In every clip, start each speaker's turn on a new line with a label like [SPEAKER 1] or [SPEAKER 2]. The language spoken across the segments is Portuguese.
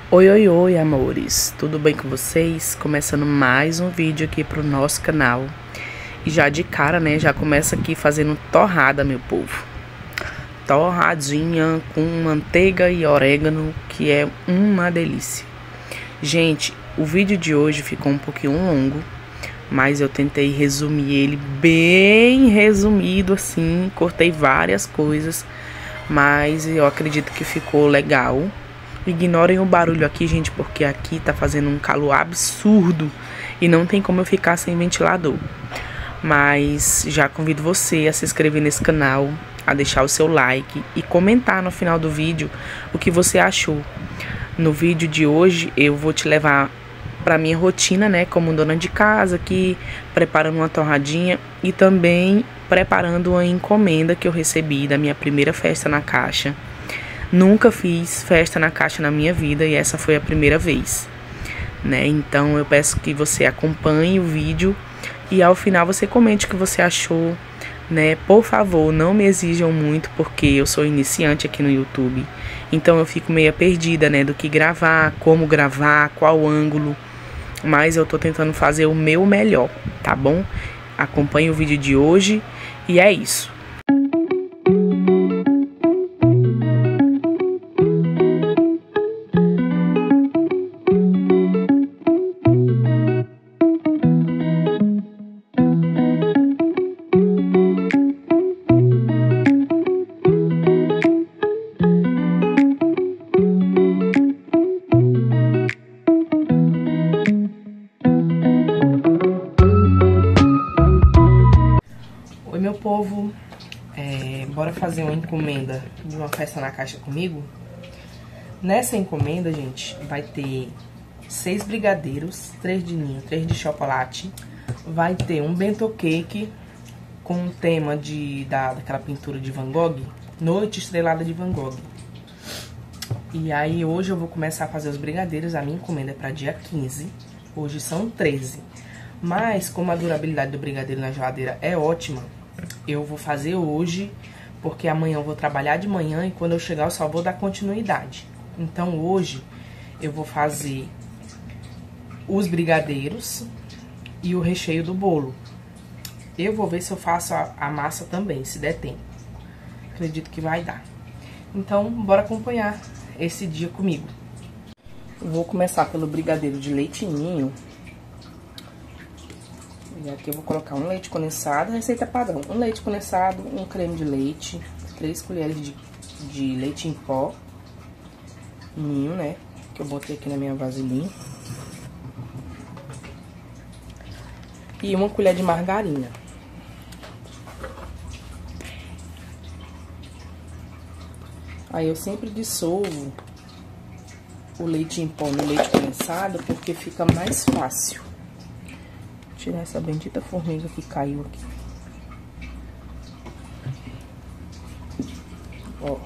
[SPEAKER 1] Oi, oi, oi, amores, tudo bem com vocês? Começando mais um vídeo aqui pro nosso canal. E já de cara, né, já começa aqui fazendo torrada, meu povo. Torradinha com manteiga e orégano, que é uma delícia. Gente, o vídeo de hoje ficou um pouquinho longo, mas eu tentei resumir ele bem resumido assim, cortei várias coisas, mas eu acredito que ficou legal. Ignorem o barulho aqui, gente, porque aqui tá fazendo um calor absurdo e não tem como eu ficar sem ventilador. Mas já convido você a se inscrever nesse canal, a deixar o seu like e comentar no final do vídeo o que você achou. No vídeo de hoje eu vou te levar pra minha rotina, né, como dona de casa, aqui preparando uma torradinha e também preparando uma encomenda que eu recebi da minha primeira festa na caixa. Nunca fiz festa na caixa na minha vida e essa foi a primeira vez, né? Então eu peço que você acompanhe o vídeo e ao final você comente o que você achou, né? Por favor, não me exijam muito porque eu sou iniciante aqui no YouTube. Então eu fico meio perdida, né? Do que gravar, como gravar, qual ângulo. Mas eu tô tentando fazer o meu melhor, tá bom? Acompanhe o vídeo de hoje e é isso. Oi, meu povo, bora fazer uma encomenda de uma festa na caixa comigo? Nessa encomenda, gente, vai ter 6 brigadeiros, 3 de ninho, 3 de chocolate. Vai ter um bento cake com o tema daquela pintura de Van Gogh, Noite Estrelada de Van Gogh. E aí hoje eu vou começar a fazer os brigadeiros, a minha encomenda é para dia 15, hoje são 13. Mas como a durabilidade do brigadeiro na geladeira é ótima, eu vou fazer hoje, porque amanhã eu vou trabalhar de manhã e quando eu chegar eu só vou dar continuidade. Então hoje eu vou fazer os brigadeiros e o recheio do bolo. Eu vou ver se eu faço a massa também, se der tempo. Acredito que vai dar. Então bora acompanhar esse dia comigo. Vou começar pelo brigadeiro de leite ninho. E aqui eu vou colocar um leite condensado, receita padrão. Um leite condensado, um creme de leite, 3 colheres de leite em pó, ninho, né? Que eu botei aqui na minha vasilhinha. E uma colher de margarina. Aí eu sempre dissolvo o leite em pó no leite condensado, porque fica mais fácil. Tirar essa bendita formiga que caiu aqui. Ó.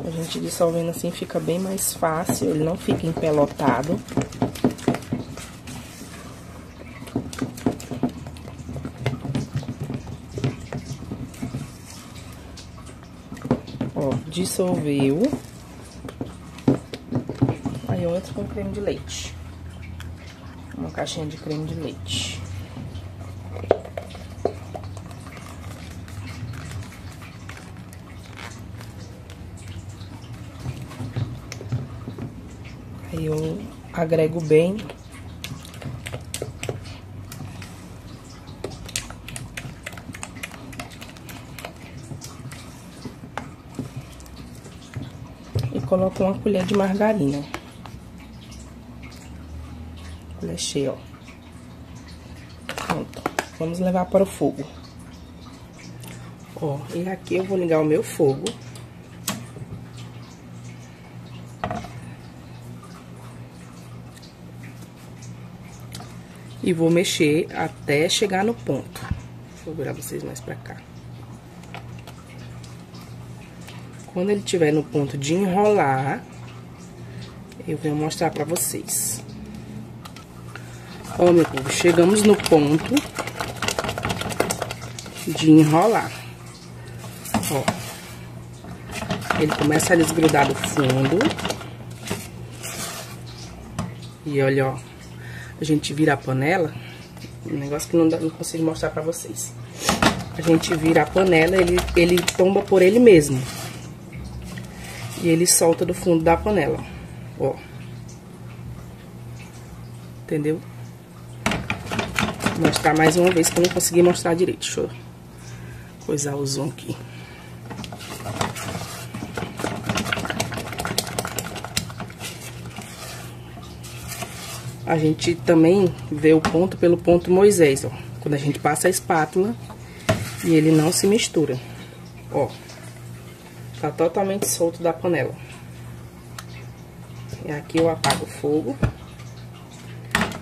[SPEAKER 1] A gente dissolvendo assim fica bem mais fácil, ele não fica empelotado. Ó, dissolveu. Aí eu entro com creme de leite. Uma caixinha de creme de leite. Aí eu agrego bem. E coloco uma colher de margarina. Colher cheia, ó. Pronto. Vamos levar para o fogo. Ó, e aqui eu vou ligar o meu fogo. E vou mexer até chegar no ponto. Vou virar vocês mais pra cá. Quando ele estiver no ponto de enrolar, eu venho mostrar pra vocês. Ó, meu povo, chegamos no ponto de enrolar. Ó, Ele começa a desgrudar do fundo. E olha, ó. A gente vira a panela. Um negócio que não consigo mostrar pra vocês. A gente vira a panela, ele tomba por ele mesmo. E ele solta do fundo da panela, ó. Entendeu? Vou mostrar mais uma vez que eu não consegui mostrar direito. Deixa eu coisar o zoom aqui. A gente também vê o ponto pelo ponto Moisés, ó. Quando a gente passa a espátula e ele não se mistura, ó. Tá totalmente solto da panela. E aqui eu apago o fogo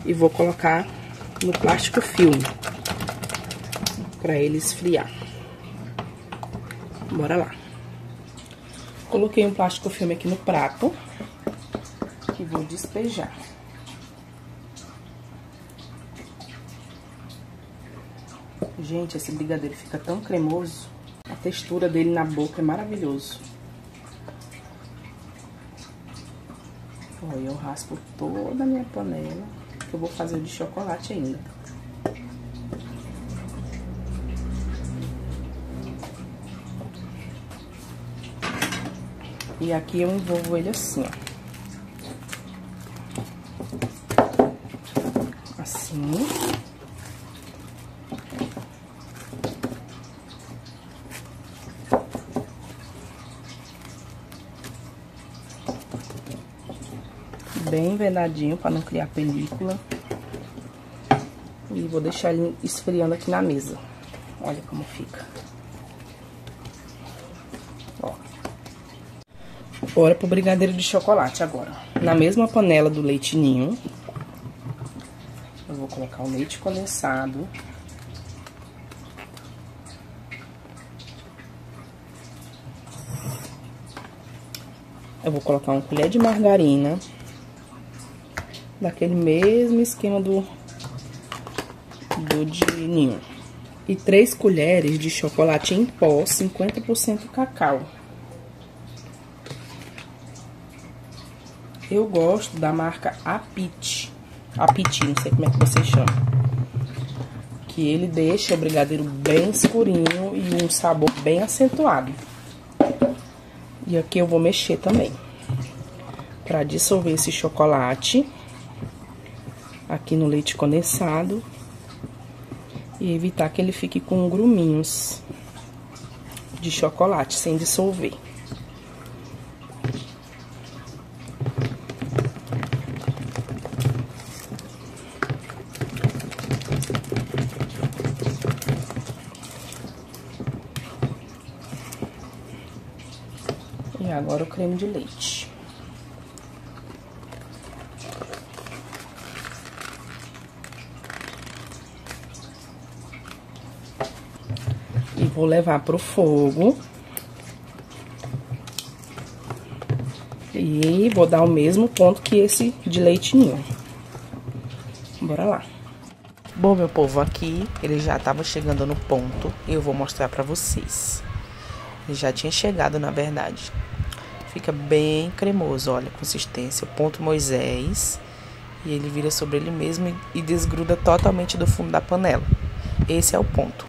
[SPEAKER 1] e vou colocar no plástico filme para ele esfriar. Bora lá. Coloquei um plástico filme aqui no prato e vou despejar. Gente, esse brigadeiro fica tão cremoso. A textura dele na boca é maravilhoso. Olha, eu raspo toda a minha panela, que eu vou fazer o de chocolate ainda. E aqui eu envolvo ele assim, ó. Assim. Bem vendadinho para não criar película. E vou deixar ele esfriando aqui na mesa. Olha como fica. Ó. Bora pro brigadeiro de chocolate agora. Na mesma panela do leite ninho, eu vou colocar o leite condensado. Eu vou colocar uma colher de margarina. Daquele mesmo esquema do de ninho. E 3 colheres de chocolate em pó, 50% cacau. Eu gosto da marca Apiti, não sei como é que vocês chamam. Que ele deixa o brigadeiro bem escurinho e um sabor bem acentuado. E aqui eu vou mexer também, para dissolver esse chocolate aqui no leite condensado e evitar que ele fique com gruminhos de chocolate sem dissolver. E agora o creme de leite. E vou levar pro fogo. E vou dar o mesmo ponto que esse de leite ninho. Bora lá. Bom, meu povo, aqui ele já tava chegando no ponto. E eu vou mostrar pra vocês. Ele já tinha chegado, na verdade. Fica bem cremoso, olha a consistência. O ponto Moisés. E ele vira sobre ele mesmo e desgruda totalmente do fundo da panela. Esse é o ponto.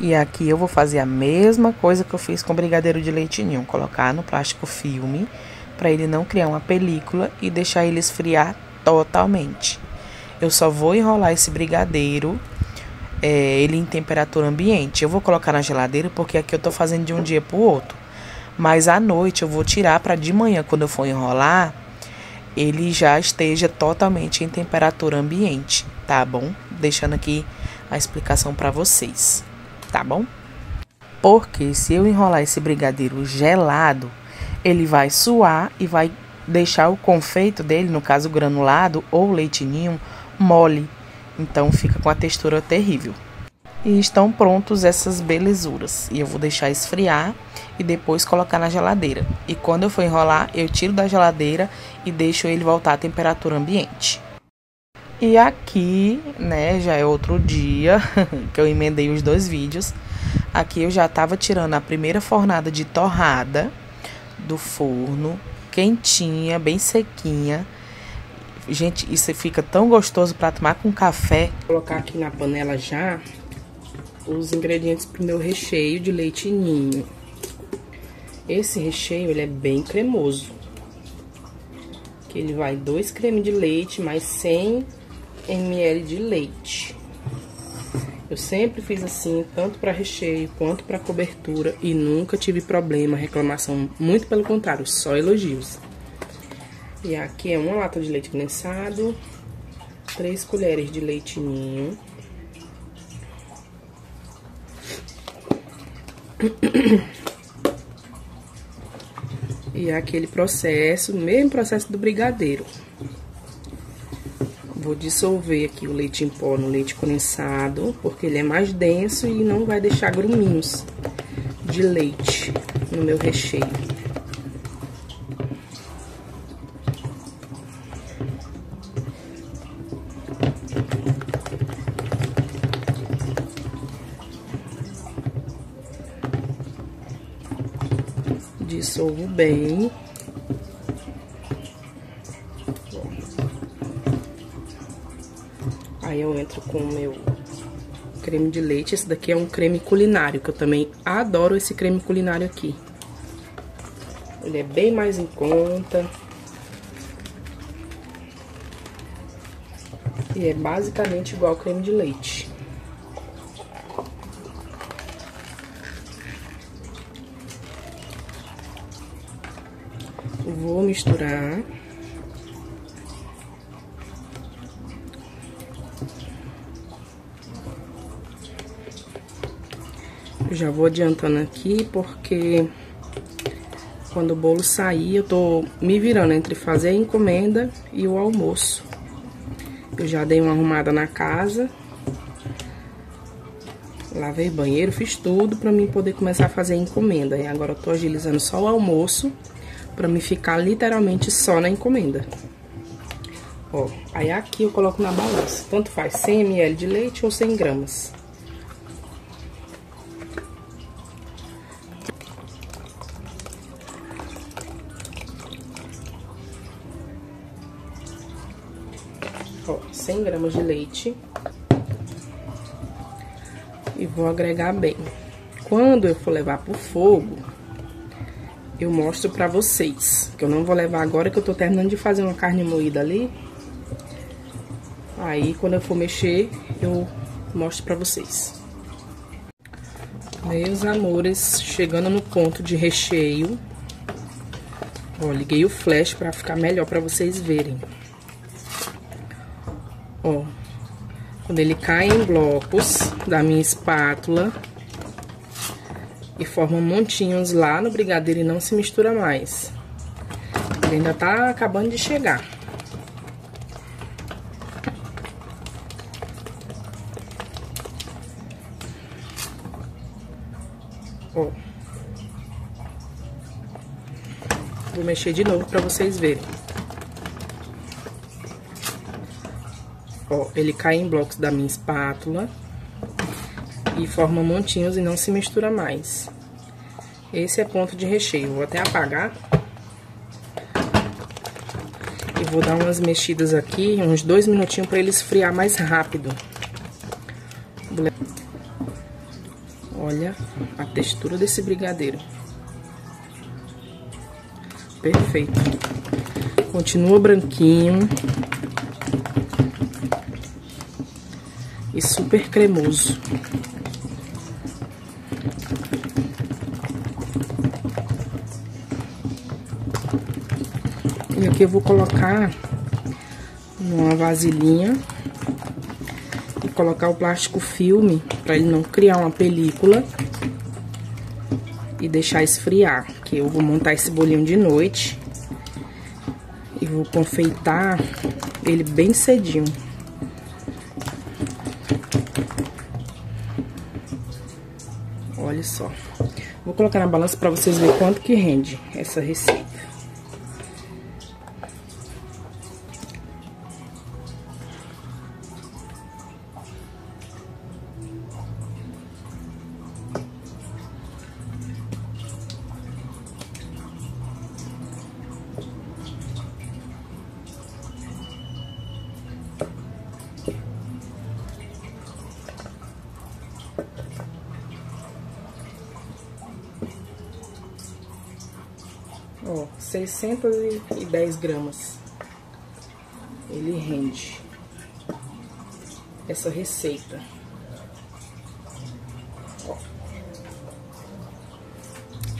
[SPEAKER 1] E aqui eu vou fazer a mesma coisa que eu fiz com o brigadeiro de leite ninho. Colocar no plástico filme, para ele não criar uma película e deixar ele esfriar totalmente. Eu só vou enrolar esse brigadeiro, ele em temperatura ambiente. Eu vou colocar na geladeira porque aqui eu tô fazendo de um dia pro outro. Mas à noite eu vou tirar para de manhã, quando eu for enrolar, ele já esteja totalmente em temperatura ambiente, tá bom? Deixando aqui a explicação para vocês. Tá bom? Porque se eu enrolar esse brigadeiro gelado, ele vai suar e vai deixar o confeito dele, no caso granulado ou leite ninho, mole. Então fica com a textura terrível. E estão prontos essas belezuras. E eu vou deixar esfriar e depois colocar na geladeira. E quando eu for enrolar, eu tiro da geladeira e deixo ele voltar à temperatura ambiente. E aqui, né, já é outro dia que eu emendei os 2 vídeos. Aqui eu já tava tirando a primeira fornada de torrada. do forno, quentinha, bem sequinha. Gente, isso fica tão gostoso para tomar com café. Vou colocar aqui na panela já os ingredientes pro meu recheio de leite ninho. Esse recheio, ele é bem cremoso. Que ele vai 2 cremes de leite mais 100 ml de leite. Eu sempre fiz assim, tanto para recheio quanto para cobertura, e nunca tive problema, reclamação, muito pelo contrário, só elogios. E aqui é uma lata de leite condensado, 3 colheres de leite ninho. E aquele processo, o mesmo processo do brigadeiro. Vou dissolver aqui o leite em pó no leite condensado, porque ele é mais denso e não vai deixar gruminhos de leite no meu recheio. Dissolvo bem. Aí eu entro com o meu creme de leite. Esse daqui é um creme culinário, que eu também adoro esse creme culinário aqui. Ele é bem mais em conta. E é basicamente igual ao creme de leite. Vou misturar. Eu já vou adiantando aqui, porque quando o bolo sair, eu tô me virando entre fazer a encomenda e o almoço. Eu já dei uma arrumada na casa. Lavei banheiro, fiz tudo pra mim poder começar a fazer a encomenda. E agora eu tô agilizando só o almoço, pra me ficar literalmente só na encomenda. Ó, aí aqui eu coloco na balança. Tanto faz 100 ml de leite ou 100 gramas. Ó, 100 gramas de leite. E vou agregar bem. Quando eu for levar pro fogo, eu mostro pra vocês. Que eu não vou levar agora, que eu tô terminando de fazer uma carne moída ali. Aí, quando eu for mexer, eu mostro pra vocês. Meus amores, chegando no ponto de recheio. Ó, liguei o flash pra ficar melhor pra vocês verem. Ó, quando ele cai em blocos da minha espátula e forma montinhos lá no brigadeiro e não se mistura mais. Ele ainda tá acabando de chegar. Ó. Vou mexer de novo pra vocês verem. Ó, ele cai em blocos da minha espátula e forma montinhos e não se mistura mais. Esse é ponto de recheio. Vou até apagar. E vou dar umas mexidas aqui, uns 2 minutinhos para ele esfriar mais rápido. Olha a textura desse brigadeiro. Perfeito. Continua branquinho. E super cremoso. E aqui eu vou colocar numa vasilhinha e colocar o plástico filme para ele não criar uma película e deixar esfriar, que eu vou montar esse bolinho de noite e vou confeitar ele bem cedinho. Olha só. Vou colocar na balança para vocês verem quanto que rende essa receita. Ó, 610 gramas. Ele rende essa receita. Ó.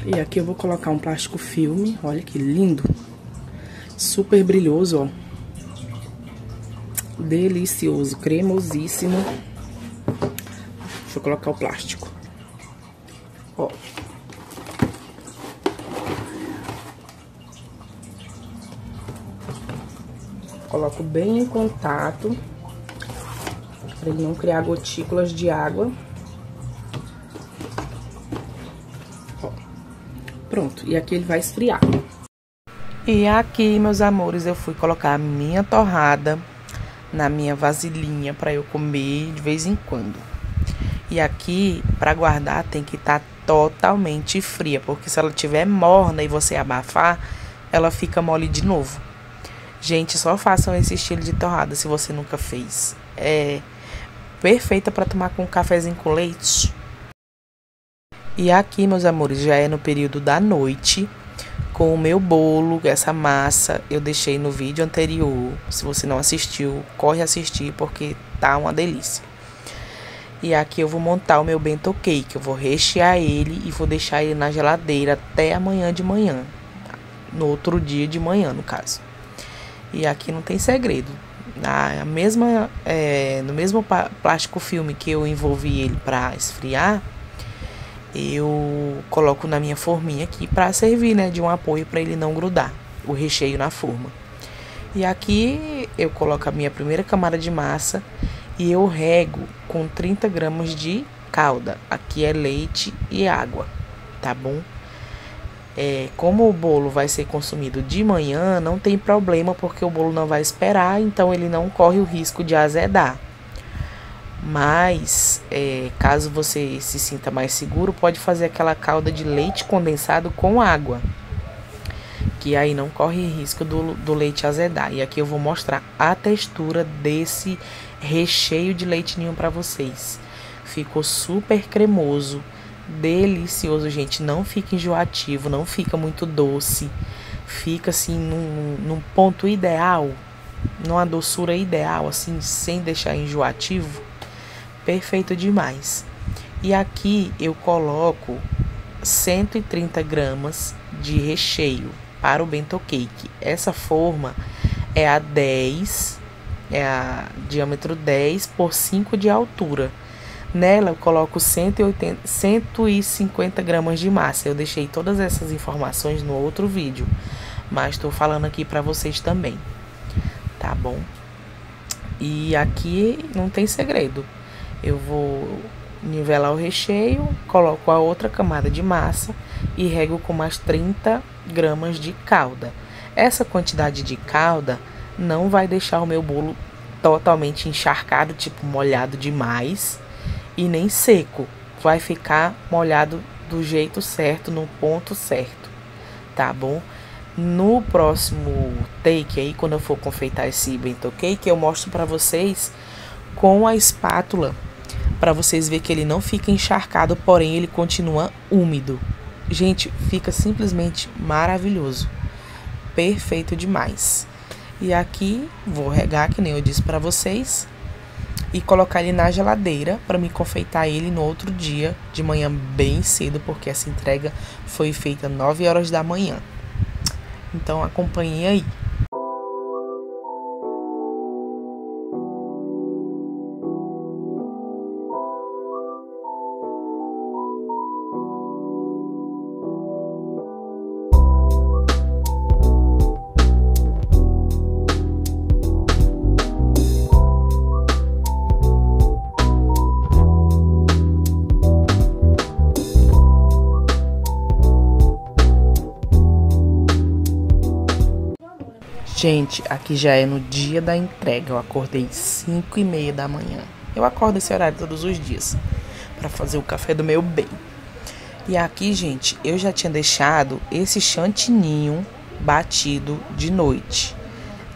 [SPEAKER 1] E aqui eu vou colocar um plástico filme. Olha que lindo. Super brilhoso, ó. Delicioso, cremosíssimo. Deixa eu colocar o plástico. Ó. Coloco bem em contato, para ele não criar gotículas de água. Ó. Pronto, e aqui ele vai esfriar. E aqui, meus amores, eu fui colocar a minha torrada na minha vasilhinha para eu comer de vez em quando. E aqui, para guardar, tem que estar totalmente fria, porque se ela estiver morna e você abafar, ela fica mole de novo. Gente, só façam esse estilo de torrada se você nunca fez. É perfeita para tomar com um cafezinho com leite. E aqui, meus amores, já é no período da noite. Com o meu bolo, essa massa, eu deixei no vídeo anterior. Se você não assistiu, corre assistir porque tá uma delícia. E aqui eu vou montar o meu bento cake. Eu vou rechear ele e vou deixar ele na geladeira até amanhã de manhã. No outro dia de manhã, no caso. E aqui não tem segredo. No mesmo plástico filme que eu envolvi ele para esfriar, eu coloco na minha forminha aqui para servir, né, de um apoio para ele não grudar o recheio na forma. E aqui eu coloco a minha primeira camada de massa e eu rego com 30 gramas de calda. Aqui é leite e água, tá bom? Como o bolo vai ser consumido de manhã, não tem problema porque o bolo não vai esperar, então ele não corre o risco de azedar. Mas, caso você se sinta mais seguro, pode fazer aquela calda de leite condensado com água, que aí não corre risco do leite azedar. E aqui eu vou mostrar a textura desse recheio de leite ninho para vocês. Ficou super cremoso, delicioso, gente. Não fica enjoativo, não fica muito doce. Fica assim num ponto ideal, numa doçura ideal, assim, sem deixar enjoativo. Perfeito demais. E aqui eu coloco 130 gramas de recheio para o bento cake. Essa forma é a diâmetro 10 por 5 de altura. Nela eu coloco 150 gramas de massa. Eu deixei todas essas informações no outro vídeo, mas estou falando aqui para vocês também, tá bom? E aqui não tem segredo. Eu vou nivelar o recheio, coloco a outra camada de massa e rego com mais 30 gramas de calda. Essa quantidade de calda não vai deixar o meu bolo totalmente encharcado, tipo molhado demais, e nem seco. Vai ficar molhado do jeito certo, no ponto certo, tá bom? No próximo take aí, quando eu for confeitar esse bento cake, eu mostro pra vocês com a espátula, para vocês verem que ele não fica encharcado, porém ele continua úmido. Gente, fica simplesmente maravilhoso. Perfeito demais. E aqui vou regar, que nem eu disse para vocês, e colocar ele na geladeira para me confeitar ele no outro dia de manhã bem cedo, porque essa entrega foi feita 9 horas da manhã. Então acompanhe aí. Gente, aqui já é no dia da entrega. Eu acordei 5h30 da manhã. Eu acordo esse horário todos os dias para fazer o café do meu bem. E aqui, gente, eu já tinha deixado esse chantininho batido de noite.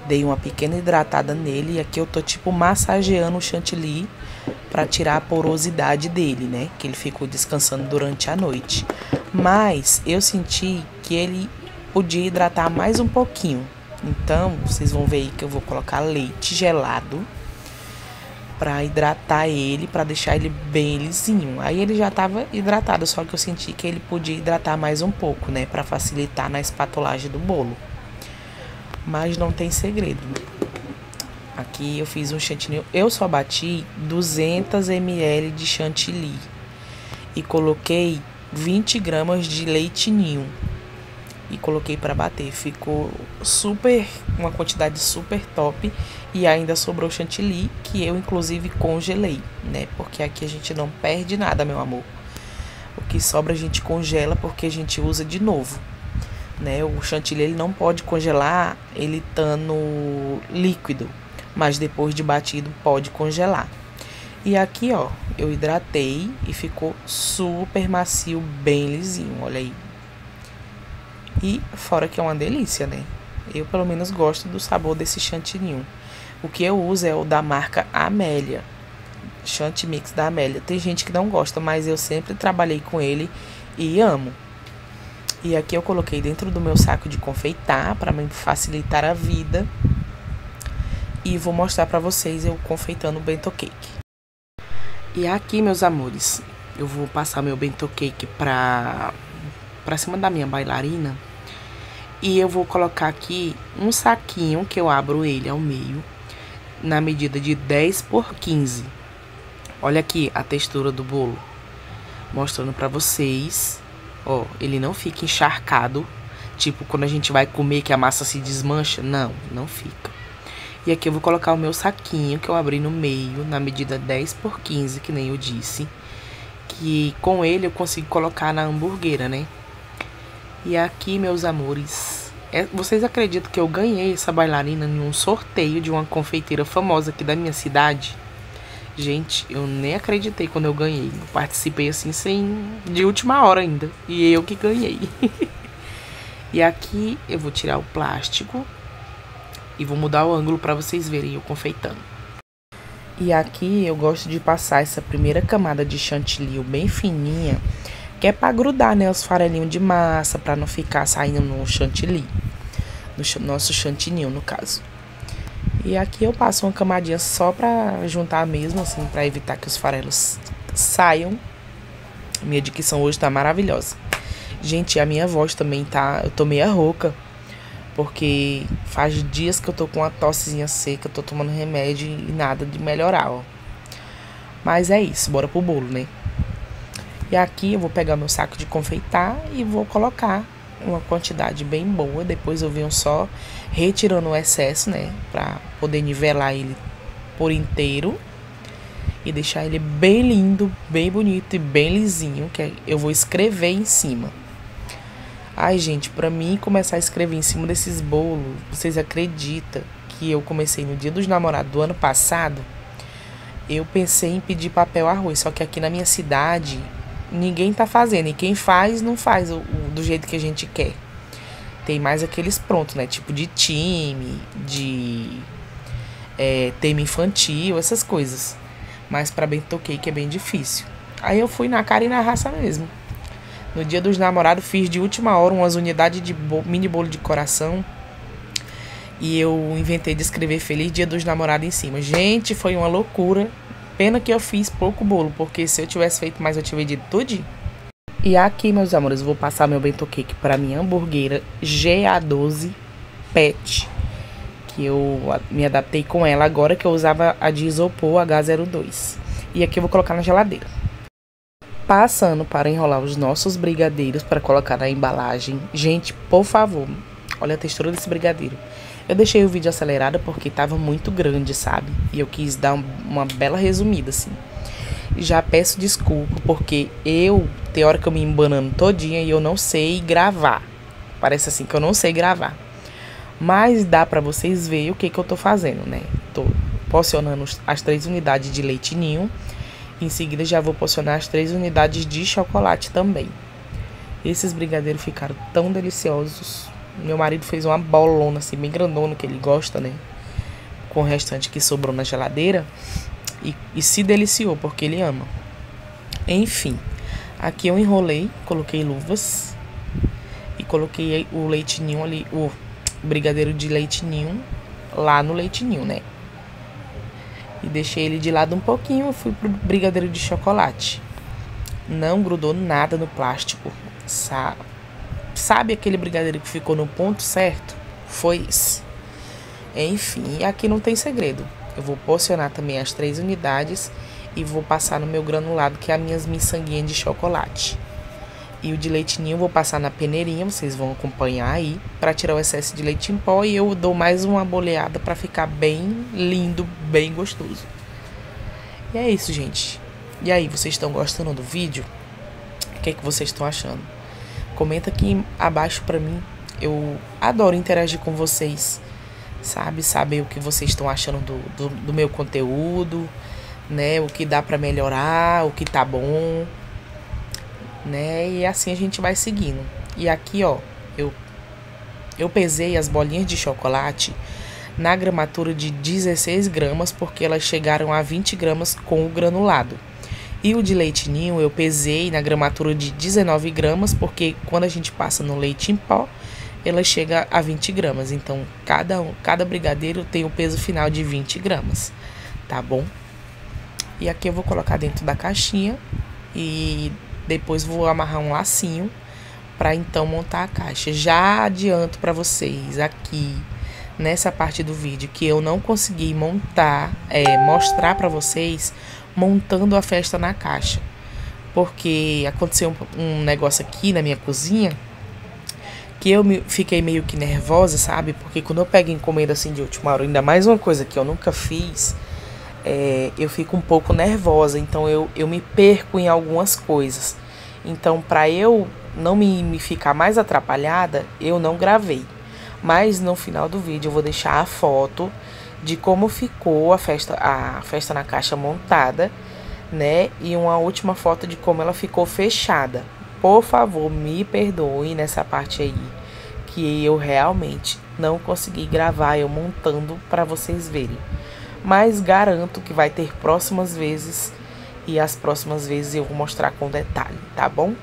[SPEAKER 1] Dei uma pequena hidratada nele e aqui eu tô tipo massageando o chantilly para tirar a porosidade dele, né? Que ele ficou descansando durante a noite. Mas eu senti que ele podia hidratar mais um pouquinho. Então, vocês vão ver aí que eu vou colocar leite gelado pra hidratar ele, pra deixar ele bem lisinho. Aí ele já tava hidratado, só que eu senti que ele podia hidratar mais um pouco, né? Pra facilitar na espatulagem do bolo. Mas não tem segredo. Aqui eu fiz um chantilly. Eu só bati 200 ml de chantilly. E coloquei 20 gramas de leite ninho. E coloquei pra bater. Ficou super, uma quantidade super top. E ainda sobrou chantilly, que eu inclusive congelei, né? Porque aqui a gente não perde nada, meu amor. O que sobra a gente congela porque a gente usa de novo, né? O chantilly ele não pode congelar ele estando líquido, mas depois de batido pode congelar. E aqui, ó, eu hidratei e ficou super macio, bem lisinho, olha aí. E fora que é uma delícia, né? Eu pelo menos gosto do sabor desse chantilly. O que eu uso é o da marca Amélia, Chantimix da Amélia. Tem gente que não gosta, mas eu sempre trabalhei com ele e amo. E aqui eu coloquei dentro do meu saco de confeitar para me facilitar a vida. E vou mostrar para vocês eu confeitando o bento cake. E aqui, meus amores, eu vou passar meu bento cake pra cima da minha bailarina. E eu vou colocar aqui um saquinho que eu abro ele ao meio, na medida de 10 por 15. Olha aqui a textura do bolo, mostrando pra vocês. Ó, ele não fica encharcado, tipo quando a gente vai comer que a massa se desmancha. Não, não fica. E aqui eu vou colocar o meu saquinho que eu abri no meio, na medida 10 por 15, que nem eu disse. Que com ele eu consigo colocar na hamburguera, né? E aqui, meus amores, vocês acreditam que eu ganhei essa bailarina em um sorteio de uma confeiteira famosa aqui da minha cidade? Gente, eu nem acreditei quando eu ganhei. Eu participei assim, de última hora ainda. E eu que ganhei. E aqui eu vou tirar o plástico e vou mudar o ângulo para vocês verem eu confeitando. E aqui eu gosto de passar essa primeira camada de chantilly bem fininha, que é para grudar, né, os farelinhos de massa, para não ficar saindo no chantilly, no nosso chantilly, no caso. E aqui eu passo uma camadinha só para juntar mesmo, assim, para evitar que os farelos saiam. Minha dicção hoje tá maravilhosa. Gente, a minha voz também tá, eu tô meio rouca, porque faz dias que eu tô com uma tossezinha seca, tô tomando remédio e nada de melhorar, ó. Mas é isso, bora pro bolo, né? E aqui eu vou pegar meu saco de confeitar e vou colocar uma quantidade bem boa. Depois eu venho só retirando o excesso, né? Pra poder nivelar ele por inteiro. E deixar ele bem lindo, bem bonito e bem lisinho. Que eu vou escrever em cima. Ai, gente, pra mim começar a escrever em cima desses bolos, vocês acreditam que eu comecei no Dia dos Namorados do ano passado? Eu pensei em pedir papel arroz, só que aqui na minha cidade ninguém tá fazendo. E quem faz, não faz do jeito que a gente quer. Tem mais aqueles prontos, né? Tipo de time, de tema infantil, essas coisas. Mas pra bento cake é bem difícil. Aí eu fui na cara e na raça mesmo. No Dia dos Namorados fiz de última hora umas unidades de mini bolo de coração. E eu inventei de escrever Feliz Dia dos Namorados em cima. Gente, foi uma loucura. Pena que eu fiz pouco bolo, porque se eu tivesse feito mais eu tinha vendido tudo. E aqui, meus amores, eu vou passar meu bento cake para minha hamburguera GA12 PET, que eu me adaptei com ela agora que eu usava a de isopor H02. E aqui eu vou colocar na geladeira. Passando para enrolar os nossos brigadeiros para colocar na embalagem. Gente, por favor, olha a textura desse brigadeiro. Eu deixei o vídeo acelerado porque tava muito grande, sabe? E eu quis dar uma bela resumida, assim. Já peço desculpa porque tem hora que eu me embanando todinha e eu não sei gravar. Parece assim que eu não sei gravar. Mas dá pra vocês verem o que eu tô fazendo, né? Tô porcionando as 3 unidades de leite ninho. Em seguida já vou porcionar as 3 unidades de chocolate também. Esses brigadeiros ficaram tão deliciosos. Meu marido fez uma bolona assim, bem grandona, que ele gosta, né? Com o restante que sobrou na geladeira. E se deliciou, porque ele ama. Enfim, aqui eu enrolei, coloquei luvas. e coloquei o leite ninho ali, o brigadeiro de leite ninho lá no leite ninho, né? E deixei ele de lado um pouquinho e fui pro brigadeiro de chocolate. Não grudou nada no plástico. Sabe aquele brigadeiro que ficou no ponto certo? Foi esse. Enfim, aqui não tem segredo. Eu vou porcionar também as 3 unidades e vou passar no meu granulado, que é as minhas miçanguinhas de chocolate. E o de leite ninho eu vou passar na peneirinha, vocês vão acompanhar aí, para tirar o excesso de leite em pó. E eu dou mais uma boleada para ficar bem lindo, bem gostoso. E é isso, gente. E aí, vocês estão gostando do vídeo? O que é que vocês estão achando? Comenta aqui abaixo pra mim. Eu adoro interagir com vocês, sabe? Saber o que vocês estão achando do meu conteúdo, né? O que dá pra melhorar, o que tá bom, né? E assim a gente vai seguindo. E aqui, ó, eu pesei as bolinhas de chocolate na gramatura de 16 gramas, porque elas chegaram a 20 gramas com o granulado. E o de leite ninho eu pesei na gramatura de 19 gramas, porque quando a gente passa no leite em pó, ela chega a 20 gramas. Então, cada brigadeiro tem o peso final de 20 gramas, tá bom? E aqui eu vou colocar dentro da caixinha e depois vou amarrar um lacinho para então montar a caixa. Já adianto para vocês aqui, nessa parte do vídeo, que eu não consegui mostrar para vocês montando a festa na caixa, porque aconteceu um negócio aqui na minha cozinha que eu fiquei meio que nervosa, sabe? Porque quando eu pego encomenda assim de última hora, ainda mais uma coisa que eu nunca fiz, eu fico um pouco nervosa, então eu me perco em algumas coisas. Então, para eu não me ficar mais atrapalhada, eu não gravei. Mas no final do vídeo eu vou deixar a foto de como ficou a festa na caixa montada, né? E uma última foto de como ela ficou fechada. Por favor, me perdoem nessa parte aí, que eu realmente não consegui gravar eu montando para vocês verem. Mas garanto que vai ter próximas vezes, e as próximas vezes eu vou mostrar com detalhe, tá bom?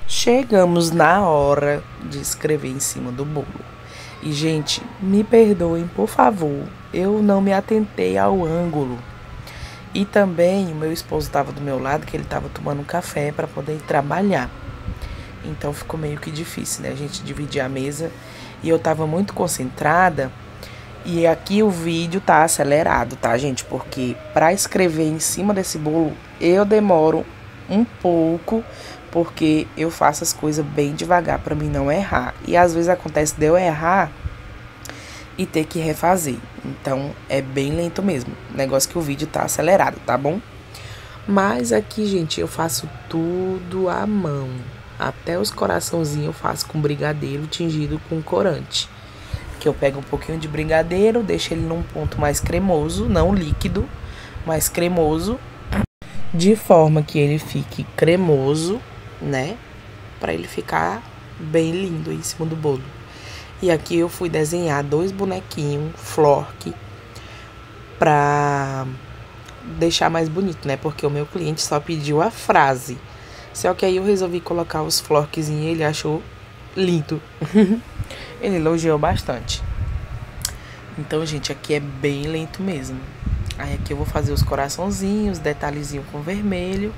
[SPEAKER 1] Chegamos na hora de escrever em cima do bolo. E, gente, me perdoem, por favor, eu não me atentei ao ângulo. E também o meu esposo estava do meu lado, que ele estava tomando um café para poder trabalhar. Então ficou meio que difícil, né? A gente dividir a mesa. E eu estava muito concentrada. E aqui o vídeo tá acelerado, tá, gente? Porque para escrever em cima desse bolo, eu demoro um pouco, porque eu faço as coisas bem devagar para mim não errar. E às vezes acontece de eu errar e ter que refazer. Então é bem lento mesmo. Negócio que o vídeo tá acelerado, tá bom? Mas aqui, gente, eu faço tudo à mão. Até os coraçãozinhos eu faço com brigadeiro tingido com corante. Que eu pego um pouquinho de brigadeiro, deixo ele num ponto mais cremoso, não líquido, mas cremoso, de forma que ele fique cremoso, né? Pra ele ficar bem lindo em cima do bolo. E aqui eu fui desenhar 2 bonequinhos Flork pra deixar mais bonito, né? Porque o meu cliente só pediu a frase. Só que aí eu resolvi colocar os Florkzinhos e ele achou lindo. Ele elogiou bastante. Então, gente, aqui é bem lento mesmo. Aí aqui eu vou fazer os coraçãozinhos, detalhezinho com vermelho.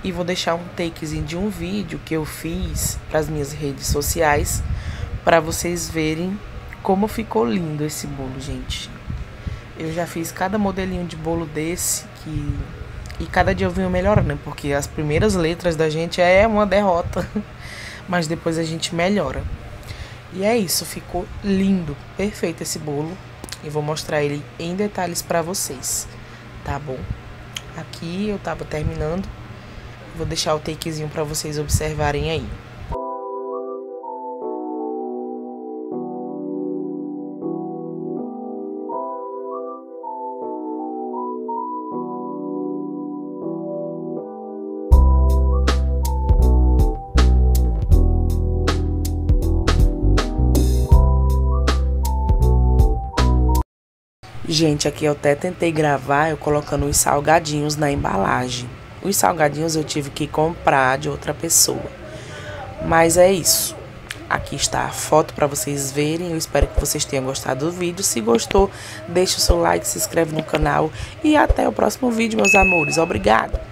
[SPEAKER 1] E vou deixar um takezinho de um vídeo que eu fiz para as minhas redes sociais, para vocês verem como ficou lindo esse bolo, gente. Eu já fiz cada modelinho de bolo desse e cada dia eu venho melhorando, né? Porque as primeiras letras da gente é uma derrota, mas depois a gente melhora. E é isso, ficou lindo, perfeito esse bolo. E vou mostrar ele em detalhes pra vocês, tá bom? Aqui eu tava terminando, vou deixar o takezinho pra vocês observarem aí. Gente, aqui eu até tentei gravar eu colocando os salgadinhos na embalagem. Os salgadinhos eu tive que comprar de outra pessoa. Mas é isso. Aqui está a foto para vocês verem. Eu espero que vocês tenham gostado do vídeo. Se gostou, deixa o seu like, se inscreve no canal. E até o próximo vídeo, meus amores. Obrigada!